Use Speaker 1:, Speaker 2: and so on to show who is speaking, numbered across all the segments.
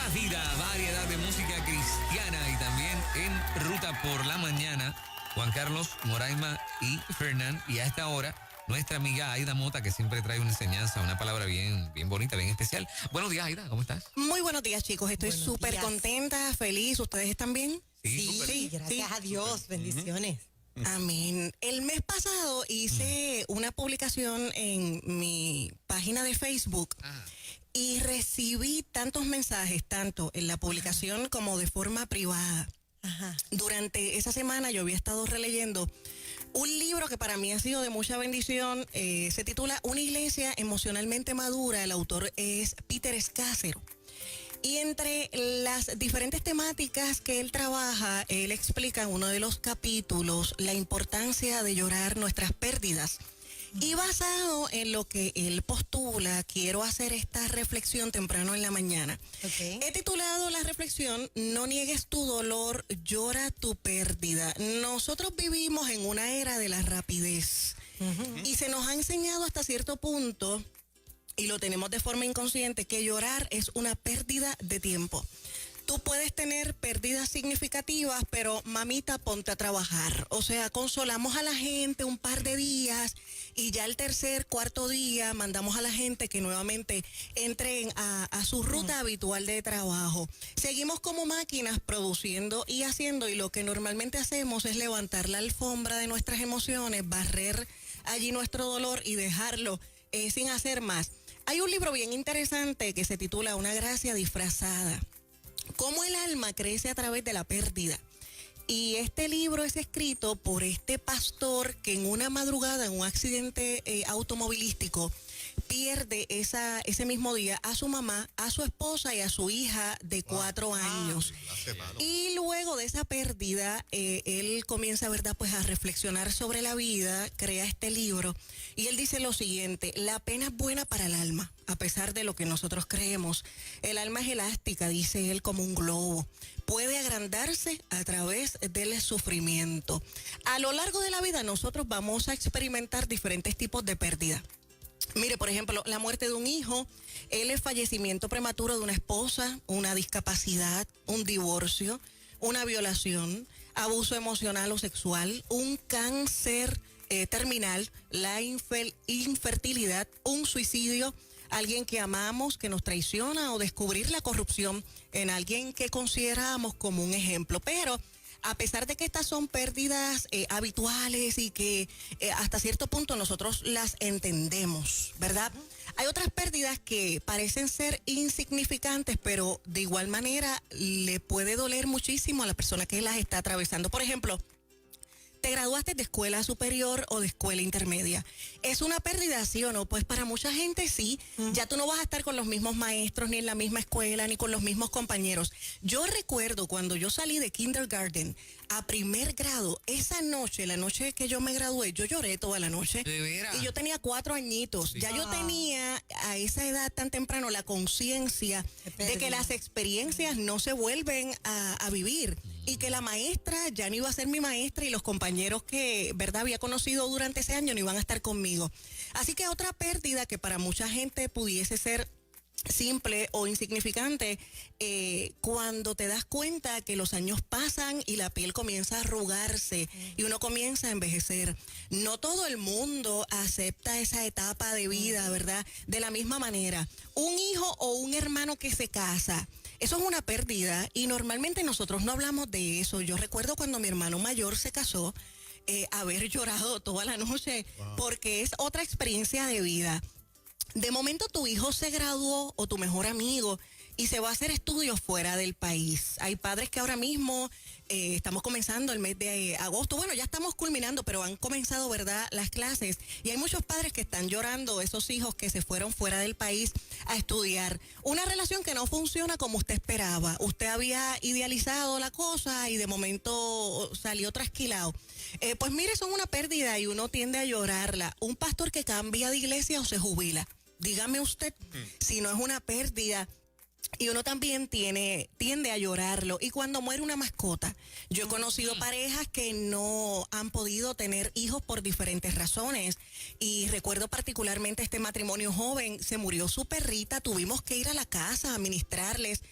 Speaker 1: Más vida, variedad de música cristiana y también en Ruta por la Mañana, Juan Carlos, Moraima y Fernán. Y a esta hora, nuestra amiga Aida Mota, que siempre trae una enseñanza, una palabra bien bonita, bien especial. Buenos días, Aida, ¿cómo estás?
Speaker 2: Muy buenos días, chicos. Estoy súper contenta, feliz. ¿Ustedes están bien?
Speaker 3: Sí, gracias a Dios. Bendiciones.
Speaker 2: Amén. El mes pasado hice una publicación en mi página de Facebook y recibí tantos mensajes, tanto en la publicación como de forma privada. Durante esa semana yo había estado releyendo un libro que para mí ha sido de mucha bendición. Se titula Una iglesia emocionalmente madura. El autor es Peter Scazzero. Y entre las diferentes temáticas que él trabaja, él explica en uno de los capítulos la importancia de llorar nuestras pérdidas. Y basado en lo que él postula, quiero hacer esta reflexión temprano en la mañana. He titulado la reflexión, No niegues tu dolor, llora tu pérdida. Nosotros vivimos en una era de la rapidez y se nos ha enseñado hasta cierto punto, y lo tenemos de forma inconsciente, que llorar es una pérdida de tiempo. Tú puedes tener pérdidas significativas, pero mamita, ponte a trabajar. O sea, consolamos a la gente un par de días y ya el tercer, cuarto día mandamos a la gente que nuevamente entren a su ruta habitual de trabajo. Seguimos como máquinas produciendo y haciendo, y lo que normalmente hacemos es levantar la alfombra de nuestras emociones, barrer allí nuestro dolor y dejarlo sin hacer más. Hay un libro bien interesante que se titula Una gracia disfrazada. Cómo el alma crece a través de la pérdida. Y este libro es escrito por este pastor que en una madrugada, en un accidente automovilístico, pierde ese mismo día a su mamá, a su esposa y a su hija de 4 años. Y luego de esa pérdida, él comienza, ¿verdad?, pues a reflexionar sobre la vida, crea este libro, y él dice lo siguiente: la pena es buena para el alma, a pesar de lo que nosotros creemos. El alma es elástica, dice él, como un globo. Puede agrandarse a través del sufrimiento. A lo largo de la vida nosotros vamos a experimentar diferentes tipos de pérdida. Mire, por ejemplo, la muerte de un hijo, el fallecimiento prematuro de una esposa, una discapacidad, un divorcio, una violación, abuso emocional o sexual, un cáncer terminal, la infertilidad, un suicidio, alguien que amamos que nos traiciona, o descubrir la corrupción en alguien que consideramos como un ejemplo. Pero a pesar de que estas son pérdidas habituales y que hasta cierto punto nosotros las entendemos, ¿verdad? Hay otras pérdidas que parecen ser insignificantes, pero de igual manera le puede doler muchísimo a la persona que las está atravesando. Por ejemplo, ¿te graduaste de escuela superior o de escuela intermedia? ¿Es una pérdida, sí o no? Pues para mucha gente sí. Ya tú no vas a estar con los mismos maestros, ni en la misma escuela, ni con los mismos compañeros. Yo recuerdo cuando yo salí de kindergarten a primer grado, esa noche, la noche que yo me gradué, yo lloré toda la noche.
Speaker 1: ¿De veras?
Speaker 2: Y yo tenía 4 añitos. Sí. Ya yo tenía a esa edad tan temprano la conciencia de que las experiencias no se vuelven a vivir. Y que la maestra ya no iba a ser mi maestra, y los compañeros que, ¿verdad?, había conocido durante ese año no iban a estar conmigo. Así que otra pérdida que para mucha gente pudiese ser simple o insignificante, cuando te das cuenta que los años pasan y la piel comienza a arrugarse y uno comienza a envejecer. No todo el mundo acepta esa etapa de vida, ¿verdad?, de la misma manera. Un hijo o un hermano que se casa, eso es una pérdida, y normalmente nosotros no hablamos de eso. Yo recuerdo cuando mi hermano mayor se casó, haber llorado toda la noche, porque es otra experiencia de vida. De momento tu hijo se graduó, o tu mejor amigo, y se va a hacer estudios fuera del país. Hay padres que ahora mismo estamos comenzando el mes de agosto. Bueno, ya estamos culminando, pero han comenzado, ¿verdad?, las clases. Y hay muchos padres que están llorando esos hijos que se fueron fuera del país a estudiar. Una relación que no funciona como usted esperaba. Usted había idealizado la cosa y de momento salió trasquilado. Pues mire, son una pérdida y uno tiende a llorarla. Un pastor que cambia de iglesia o se jubila. Dígame usted si no es una pérdida y uno también tiende a llorarlo. Y cuando muere una mascota, yo he conocido parejas que no han podido tener hijos por diferentes razones. Y recuerdo particularmente este matrimonio joven, se murió su perrita, tuvimos que ir a la casa a ministrarles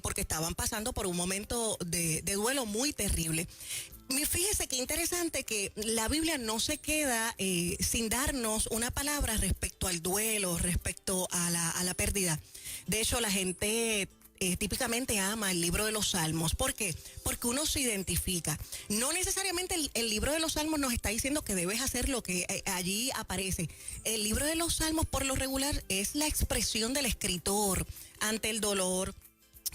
Speaker 2: porque estaban pasando por un momento de duelo muy terrible. Fíjese qué interesante que la Biblia no se queda sin darnos una palabra respecto al duelo, respecto a la pérdida. De hecho, la gente típicamente ama el libro de los Salmos. ¿Por qué? Porque uno se identifica. No necesariamente el libro de los Salmos nos está diciendo que debes hacer lo que allí aparece. El libro de los Salmos, por lo regular, es la expresión del escritor ante el dolor,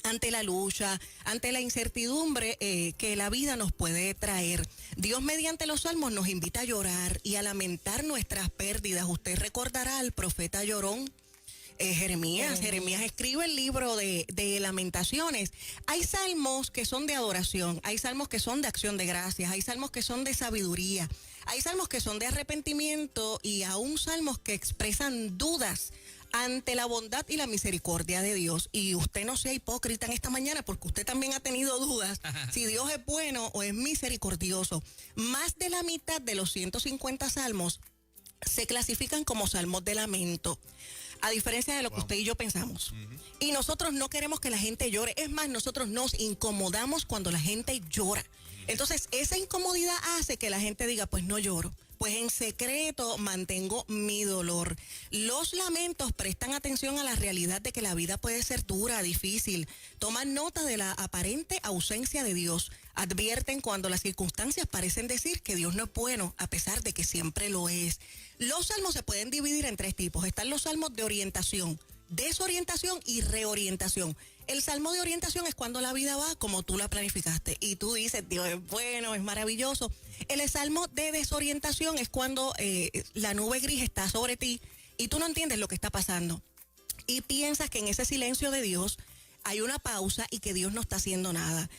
Speaker 2: ante la lucha, ante la incertidumbre que la vida nos puede traer. Dios mediante los salmos nos invita a llorar y a lamentar nuestras pérdidas. Usted recordará al profeta llorón, Jeremías. Jeremías escribe el libro de Lamentaciones. Hay salmos que son de adoración, hay salmos que son de acción de gracias, hay salmos que son de sabiduría, hay salmos que son de arrepentimiento y aún salmos que expresan dudas ante la bondad y la misericordia de Dios. Y usted no sea hipócrita en esta mañana, porque usted también ha tenido dudas si Dios es bueno o es misericordioso. Más de la mitad de los 150 salmos se clasifican como salmos de lamento, a diferencia de lo que usted y yo pensamos. Y nosotros no queremos que la gente llore. Es más, nosotros nos incomodamos cuando la gente llora. Entonces, esa incomodidad hace que la gente diga, pues no lloro. Pues en secreto mantengo mi dolor. Los lamentos prestan atención a la realidad de que la vida puede ser dura, difícil. Toman nota de la aparente ausencia de Dios. Advierten cuando las circunstancias parecen decir que Dios no es bueno, a pesar de que siempre lo es. Los salmos se pueden dividir en 3 tipos. Están los salmos de orientación, desorientación y reorientación. El salmo de orientación es cuando la vida va como tú la planificaste y tú dices, Dios es bueno, es maravilloso. El salmo de desorientación es cuando la nube gris está sobre ti y tú no entiendes lo que está pasando y piensas que en ese silencio de Dios hay una pausa y que Dios no está haciendo nada.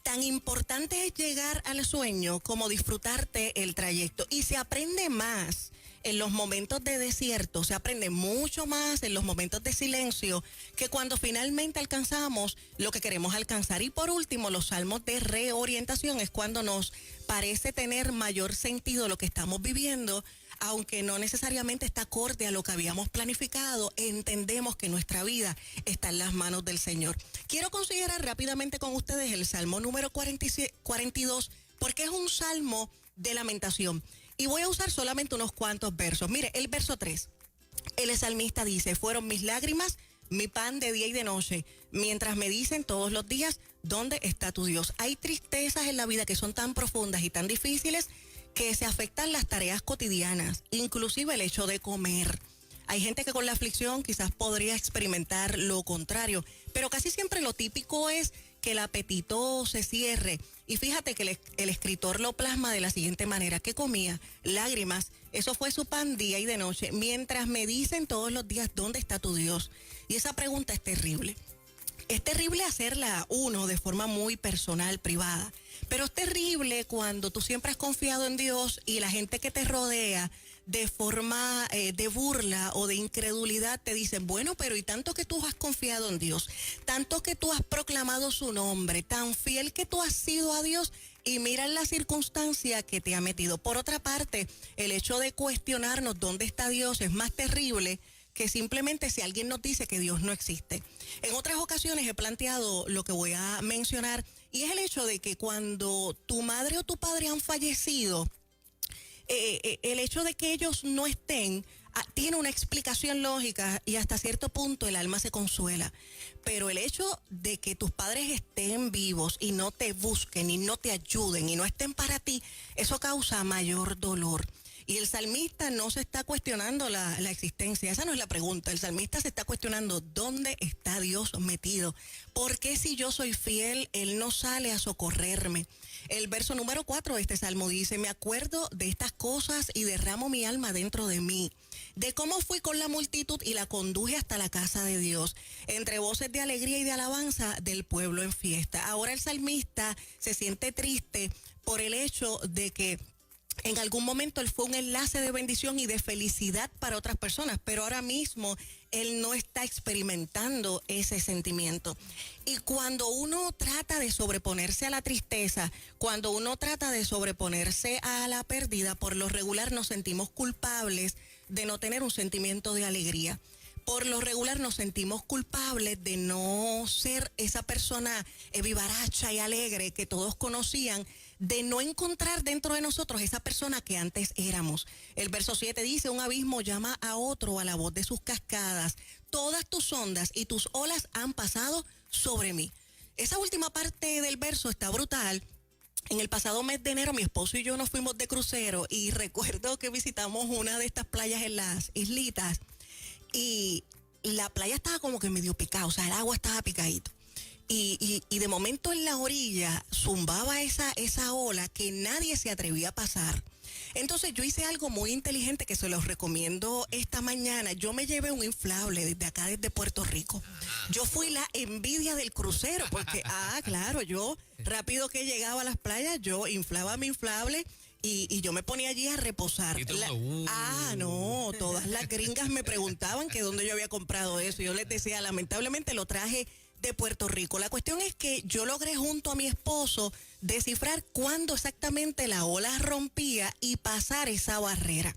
Speaker 2: Tan importante es llegar al sueño como disfrutarte el trayecto, y se aprende más en los momentos de desierto, se aprende mucho más en los momentos de silencio que cuando finalmente alcanzamos lo que queremos alcanzar. Y por último, los salmos de reorientación es cuando nos parece tener mayor sentido lo que estamos viviendo, aunque no necesariamente está acorde a lo que habíamos planificado. Entendemos que nuestra vida está en las manos del Señor. Quiero considerar rápidamente con ustedes el Salmo número 42, porque es un salmo de lamentación. Y voy a usar solamente unos cuantos versos. Mire, el verso 3, el salmista dice, fueron mis lágrimas mi pan de día y de noche, mientras me dicen todos los días, ¿dónde está tu Dios? Hay tristezas en la vida que son tan profundas y tan difíciles que se afectan las tareas cotidianas, inclusive el hecho de comer. Hay gente que con la aflicción quizás podría experimentar lo contrario, pero casi siempre lo típico es que el apetito se cierre. Y fíjate que el escritor lo plasma de la siguiente manera: ¿qué comía? Lágrimas. Eso fue su pan día y de noche, mientras me dicen todos los días, ¿dónde está tu Dios? Y esa pregunta es terrible. Es terrible hacerla uno de forma muy personal, privada, pero es terrible cuando tú siempre has confiado en Dios y la gente que te rodea de forma de burla o de incredulidad te dicen, bueno, pero y tanto que tú has confiado en Dios, tanto que tú has proclamado su nombre, tan fiel que tú has sido a Dios, y mira la circunstancia que te ha metido. Por otra parte, el hecho de cuestionarnos dónde está Dios es más terrible que simplemente si alguien nos dice que Dios no existe. En otras ocasiones he planteado lo que voy a mencionar, y es el hecho de que cuando tu madre o tu padre han fallecido, el hecho de que ellos no estén tiene una explicación lógica y hasta cierto punto el alma se consuela. Pero el hecho de que tus padres estén vivos y no te busquen y no te ayuden y no estén para ti, eso causa mayor dolor. Y el salmista no se está cuestionando la existencia, esa no es la pregunta. El salmista se está cuestionando dónde está Dios metido. ¿Por qué si yo soy fiel, Él no sale a socorrerme? El verso número 4 de este salmo dice, me acuerdo de estas cosas y derramo mi alma dentro de mí, de cómo fui con la multitud y la conduje hasta la casa de Dios, entre voces de alegría y de alabanza del pueblo en fiesta. Ahora el salmista se siente triste por el hecho de que en algún momento él fue un enlace de bendición y de felicidad para otras personas, pero ahora mismo él no está experimentando ese sentimiento. Y cuando uno trata de sobreponerse a la tristeza, cuando uno trata de sobreponerse a la pérdida, por lo regular nos sentimos culpables de no tener un sentimiento de alegría. Por lo regular nos sentimos culpables de no ser esa persona vivaracha y alegre que todos conocían, de no encontrar dentro de nosotros esa persona que antes éramos. El verso 7 dice, un abismo llama a otro a la voz de sus cascadas. Todas tus ondas y tus olas han pasado sobre mí. Esa última parte del verso está brutal. En el pasado mes de enero mi esposo y yo nos fuimos de crucero y recuerdo que visitamos una de estas playas en las islitas. Y la playa estaba como que medio picada, o sea, el agua estaba picadito. Y de momento en la orilla zumbaba esa ola que nadie se atrevía a pasar. Entonces yo hice algo muy inteligente que se los recomiendo esta mañana. Yo me llevé un inflable desde acá, desde Puerto Rico. Yo fui la envidia del crucero porque, claro, yo rápido que llegaba a las playas, yo inflaba mi inflable. Y yo me ponía allí a reposar. No, todas las gringas me preguntaban que dónde yo había comprado eso. Yo les decía, lamentablemente lo traje de Puerto Rico. La cuestión es que yo logré junto a mi esposo descifrar cuándo exactamente la ola rompía y pasar esa barrera.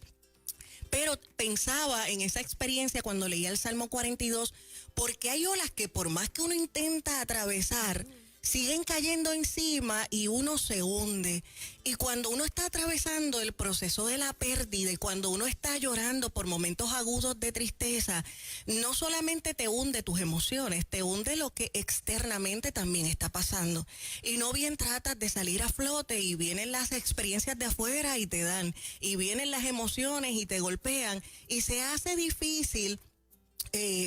Speaker 2: Pero pensaba en esa experiencia cuando leía el Salmo 42, porque hay olas que por más que uno intenta atravesar, siguen cayendo encima y uno se hunde. Y cuando uno está atravesando el proceso de la pérdida y cuando uno está llorando por momentos agudos de tristeza, no solamente te hunde tus emociones, te hunde lo que externamente también está pasando. Y no bien tratas de salir a flote y vienen las experiencias de afuera y te dan, y vienen las emociones y te golpean, y se hace difícil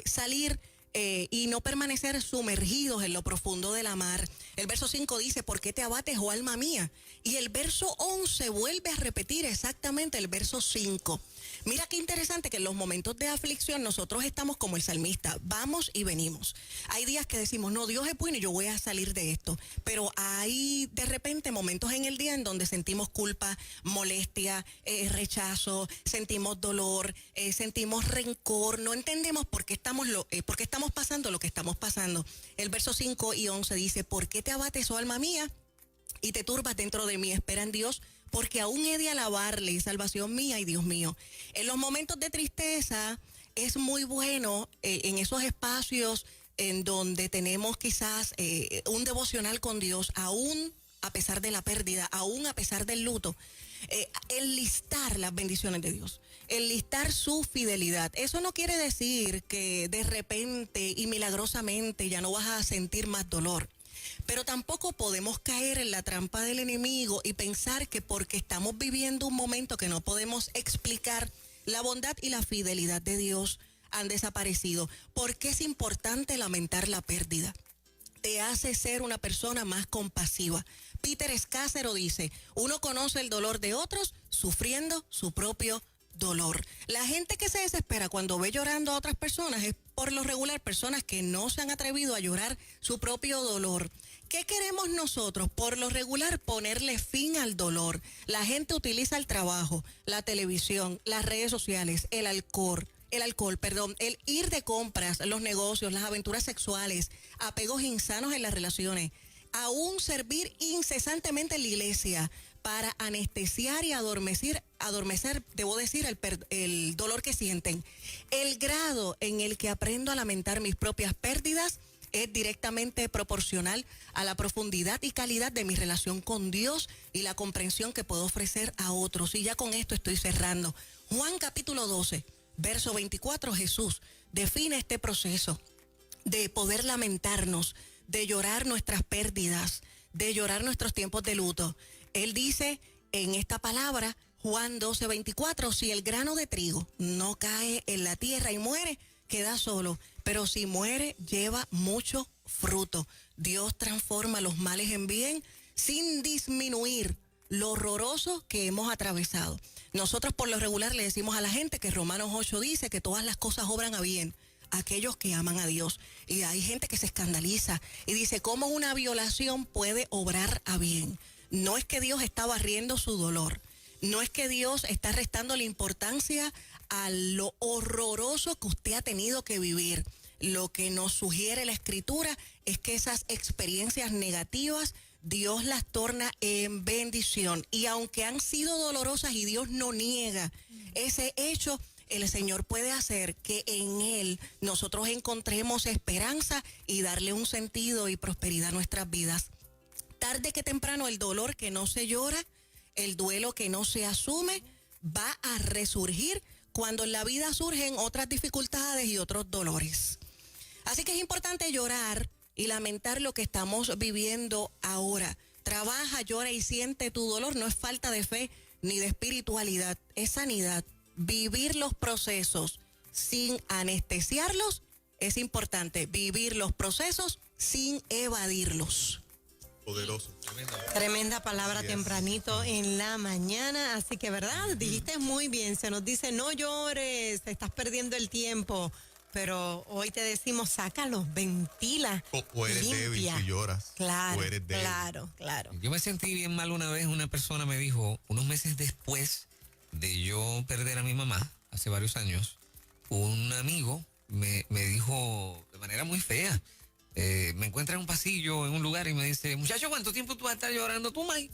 Speaker 2: salir y no permanecer sumergidos en lo profundo de la mar. El verso 5 dice, ¿por qué te abates, oh alma mía? Y el verso 11 vuelve a repetir exactamente el verso 5. Mira qué interesante que en los momentos de aflicción nosotros estamos como el salmista, vamos y venimos. Hay días que decimos, no, Dios es bueno y yo voy a salir de esto. Pero hay de repente momentos en el día en donde sentimos culpa, molestia, rechazo, sentimos dolor, sentimos rencor, no entendemos por qué estamos pasando lo que estamos pasando. El verso 5 y 11 dice, ¿por qué te abates, oh alma mía? Y te turbas dentro de mí, espera en Dios, porque aún he de alabarle, salvación mía y Dios mío. En los momentos de tristeza es muy bueno en esos espacios en donde tenemos quizás un devocional con Dios, aún a pesar de la pérdida, aún a pesar del luto, enlistar las bendiciones de Dios, enlistar su fidelidad. Eso no quiere decir que de repente y milagrosamente ya no vas a sentir más dolor. Pero tampoco podemos caer en la trampa del enemigo y pensar que porque estamos viviendo un momento que no podemos explicar, la bondad y la fidelidad de Dios han desaparecido. Porque es importante lamentar la pérdida. Te hace ser una persona más compasiva. Peter Escácero dice, uno conoce el dolor de otros sufriendo su propio dolor. La gente que se desespera cuando ve llorando a otras personas es por lo regular personas que no se han atrevido a llorar su propio dolor. ¿Qué queremos nosotros? Por lo regular ponerle fin al dolor. La gente utiliza el trabajo, la televisión, las redes sociales, el alcohol, el ir de compras, los negocios, las aventuras sexuales, apegos insanos en las relaciones, aún servir incesantemente en la iglesia para anestesiar y adormecer, debo decir, el dolor que sienten. El grado en el que aprendo a lamentar mis propias pérdidas es directamente proporcional a la profundidad y calidad de mi relación con Dios y la comprensión que puedo ofrecer a otros. Y ya con esto estoy cerrando. Juan capítulo 12, verso 24, Jesús define este proceso de poder lamentarnos, de llorar nuestras pérdidas, de llorar nuestros tiempos de luto. Él dice en esta palabra, Juan 12, 24, si el grano de trigo no cae en la tierra y muere, queda solo, pero si muere, lleva mucho fruto. Dios transforma los males en bien sin disminuir lo horroroso que hemos atravesado. Nosotros por lo regular le decimos a la gente que Romanos 8 dice que todas las cosas obran a bien a aquellos que aman a Dios. Y hay gente que se escandaliza y dice, ¿cómo una violación puede obrar a bien? No es que Dios está barriendo su dolor. No es que Dios está restando la importancia a lo horroroso que usted ha tenido que vivir. Lo que nos sugiere la Escritura es que esas experiencias negativas Dios las torna en bendición. Y aunque han sido dolorosas y Dios no niega ese hecho, el Señor puede hacer que en Él nosotros encontremos esperanza y darle un sentido y prosperidad a nuestras vidas. Tarde que temprano el dolor que no se llora, el duelo que no se asume, va a resurgir cuando en la vida surgen otras dificultades y otros dolores. Así que es importante llorar y lamentar lo que estamos viviendo ahora. Trabaja, llora y siente tu dolor. No es falta de fe ni de espiritualidad, es sanidad. Vivir los procesos sin anestesiarlos es importante. Vivir los procesos sin evadirlos.
Speaker 4: Poderoso.
Speaker 3: Tremenda palabra tempranito en la mañana. Así que, ¿verdad? Dijiste muy bien. Se nos dice, no llores, te estás perdiendo el tiempo. Pero hoy te decimos, sácalo, ventila,
Speaker 4: O eres
Speaker 3: limpia.
Speaker 4: débil si lloras.
Speaker 3: Claro,
Speaker 4: O eres débil.
Speaker 3: claro.
Speaker 1: Yo me sentí bien mal una vez. Una persona me dijo, unos meses después de yo perder a mi mamá, hace varios años, un amigo me dijo de manera muy fea, me encuentra en un pasillo, en un lugar, y me dice, muchacho, ¿cuánto tiempo tú vas a estar llorando tú, May?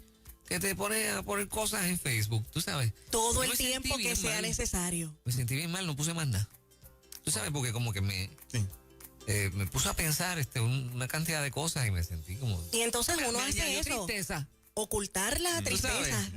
Speaker 1: Que te pones a poner cosas en Facebook, tú sabes.
Speaker 2: Todo
Speaker 1: Yo
Speaker 2: el
Speaker 1: me sentí
Speaker 2: tiempo que
Speaker 1: bien
Speaker 2: sea
Speaker 1: mal.
Speaker 2: necesario.
Speaker 1: Me sentí bien mal, no puse más nada. Tú sabes, porque como que me puso a pensar una cantidad de cosas y me sentí como...
Speaker 2: Y entonces uno
Speaker 1: me
Speaker 2: hace
Speaker 1: añadió
Speaker 2: eso.
Speaker 1: tristeza.
Speaker 2: Ocultar la
Speaker 1: ¿Tú sabes?
Speaker 2: tristeza.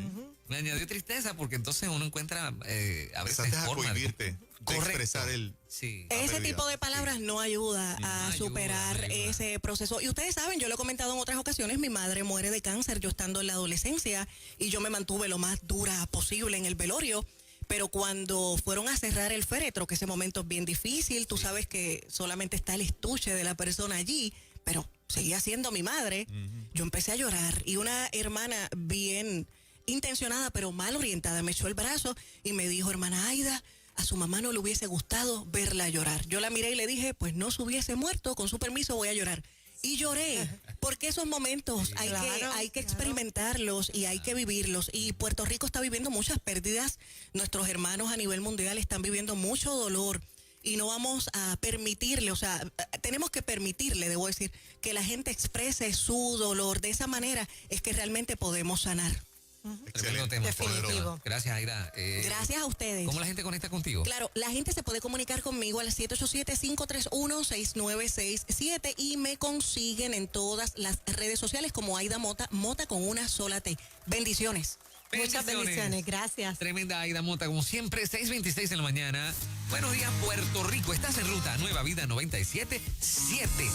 Speaker 1: Me añadió tristeza porque entonces uno encuentra a veces
Speaker 4: Empezaste a
Speaker 1: formas
Speaker 4: cohibirte de
Speaker 1: Correcto.
Speaker 4: expresar el...
Speaker 1: Sí.
Speaker 4: La
Speaker 2: Ese
Speaker 4: pérdida.
Speaker 2: tipo de palabras no ayuda a
Speaker 1: ayuda,
Speaker 2: superar
Speaker 1: no ayuda.
Speaker 2: ese proceso. Y ustedes saben, yo lo he comentado en otras ocasiones, mi madre muere de cáncer yo estando en la adolescencia y yo me mantuve lo más dura posible en el velorio. Pero cuando fueron a cerrar el féretro, que ese momento es bien difícil, tú sabes que solamente está el estuche de la persona allí, pero seguía siendo mi madre, yo empecé a llorar y una hermana bien intencionada pero mal orientada me echó el brazo y me dijo, hermana Aida, a su mamá no le hubiese gustado verla llorar. Yo la miré y le dije, pues no se hubiese muerto, con su permiso voy a llorar. Y lloré, porque esos momentos hay que experimentarlos y hay que vivirlos. Y Puerto Rico está viviendo muchas pérdidas. Nuestros hermanos a nivel mundial están viviendo mucho dolor. Y no vamos a permitirle, o sea, tenemos que permitirle, debo decir, que la gente exprese su dolor. De esa manera es que realmente podemos sanar.
Speaker 1: Tremendo
Speaker 4: Excelente.
Speaker 1: tema.
Speaker 3: Definitivo.
Speaker 1: poderoso. Gracias, Aida.
Speaker 2: Gracias a ustedes.
Speaker 1: ¿Cómo la gente conecta contigo?
Speaker 2: Claro, la gente se puede comunicar conmigo al 787-531-6967 y me consiguen en todas las redes sociales como Aida Mota, Mota con una sola T. Bendiciones.
Speaker 3: Muchas bendiciones, gracias.
Speaker 1: Tremenda Aida Mota, como siempre, 6:26 en la mañana. Buenos días, Puerto Rico. Estás en ruta Nueva Vida 97.7.